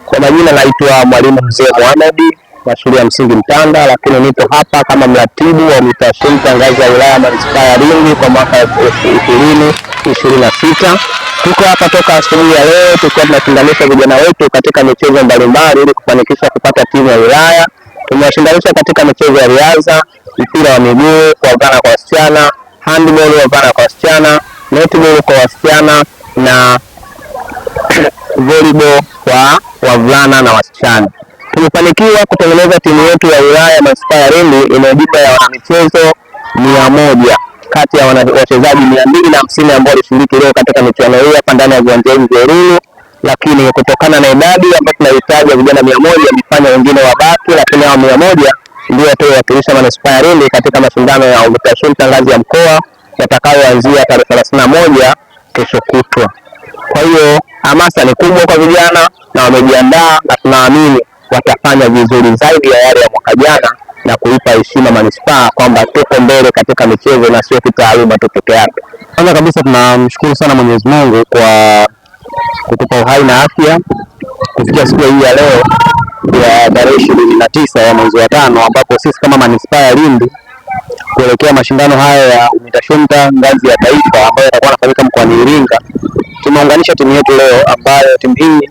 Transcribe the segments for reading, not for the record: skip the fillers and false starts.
Kwa majina naitwa Mwalimu Mzee Mohamed wa shule ya msingi Mtanda, lakini nipo hapa kama mratibu wa UMITASHUMTA ngazi ya wilaya manispaa ya Lindi kwa mwaka 2026. Tuko hapa toka asubuhi ya leo tukiwa tunashindanisha vijana wetu katika michezo mbalimbali ili kufanikisha kupata timu ya wilaya. Tumewashindanisha katika michezo ya riadha, mpira wa miguu kwa wavulana kwa wasichana, handball kwa wavulana kwa wasichana, netball kwa wasichana na volleyball kwa wavulana na wasichana. Tumefanikiwa kutengeneza timu yetu ya wilaya manispaa ya Lindi yenye jumla ya wanamichezo 100 kati ya wachezaji 250 ambao walishiriki leo katika michuano hii hapa ndani ya viwanja hivi vya Lulu, lakini kutokana na idadi ambayo tunahitaji vijana 100 wamefanya wengine wabaki, lakini hao 100 ndio watawakilisha manispaa ya Lindi katika mashindano ya UMITASHUMTA ngazi ya mkoa yatakayoanzia tarehe 31 kesho kutwa. Kwa hiyo hamasa ni kubwa kwa vijana na wamejiandaa, na tunaamini watafanya vizuri zaidi ya yale ya mwaka jana na kuipa heshima manispaa kwamba tuko mbele katika michezo na sio kitaaluma tu peke yake. Kwanza kabisa tunamshukuru sana Mwenyezi Mungu kwa kutupa uhai na afya kufikia siku hii ya leo ya tarehe 29 ya mwezi wa 5, ambapo sisi kama manispaa ya Lindi kuelekea mashindano haya ya UMITASHUMTA ngazi ya taifa ambayo yatakuwa yanafanyika mkoani Iringa, tumeunganisha timu yetu leo, ambayo timu hii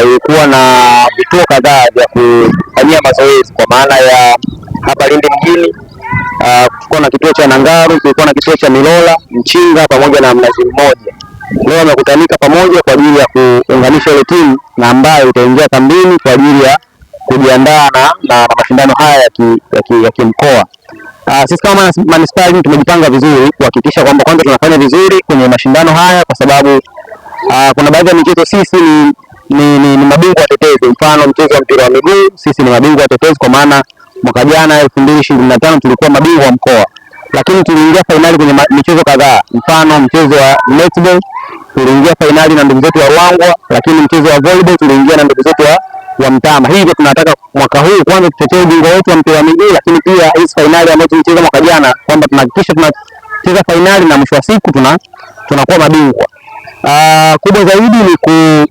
ilikuwa na vituo kadhaa vya kufanyia mazoezi kwa maana ya hapa Lindi mjini. Tulikuwa na kituo cha Nangaru, tulikuwa na kituo cha Milola, Mchinga pamoja na Mnazi Mmoja. Leo wamekutanika pamoja kwa ajili ya kuunganisha ile timu na ambayo itaingia kambini kwa ajili ya kujiandaa na mashindano haya ya kimkoa. Sisi kama manispaa tumejipanga vizuri kuhakikisha kwamba kwanza tunafanya vizuri kwenye mashindano haya, kwa sababu kuna baadhi ya michezo sisi ni mabingwa watetezi. Mfano mchezo wa mpira wa miguu, sisi ni mabingwa watetezi kwa maana mwaka jana 2025 tulikuwa mabingwa wa mkoa, lakini tuliingia fainali kwenye michezo kadhaa. Mfano mchezo wa netball tuliingia fainali na ndugu zetu wa Ruangwa, lakini mchezo wa volleyball tuliingia na ndugu zetu wa Mtama. Hivyo tunataka mwaka huu kwanza tutetee ubingwa wetu wa mpira wa miguu, lakini pia hizi fainali ambazo tulicheza mwaka jana kwamba tunahakikisha tunacheza fainali na mwisho wa siku tunakuwa mabingwa. Kubwa zaidi ni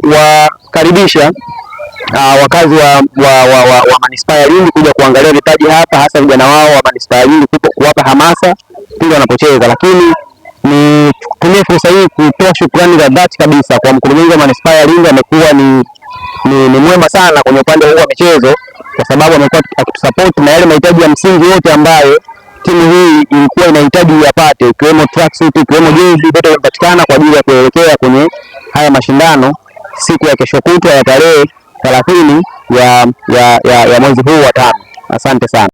kuwakaribisha wakazi wa manispaa ya Lindi kuja kuangalia vipaji hapa, hasa vijana wao wa manispaa ya Lindi, kuwapa hamasa pindi wanapocheza. Lakini nitumie fursa hii kutoa shukrani za dhati kabisa kwa mkurugenzi wa manispaa ya Lindi. Amekuwa ni mwema sana kwenye upande huu wa michezo, kwa sababu amekuwa akitusupport na yale mahitaji ya msingi yote ambayo timu hii ilikuwa inahitaji yapate, ikiwemo tracksuit, ikiwemo jezi, zote zimepatikana kwa ajili ya kuelekea kwenye haya mashindano siku ya kesho kutwa ya tarehe 30 ya mwezi huu wa 5. Asante sana.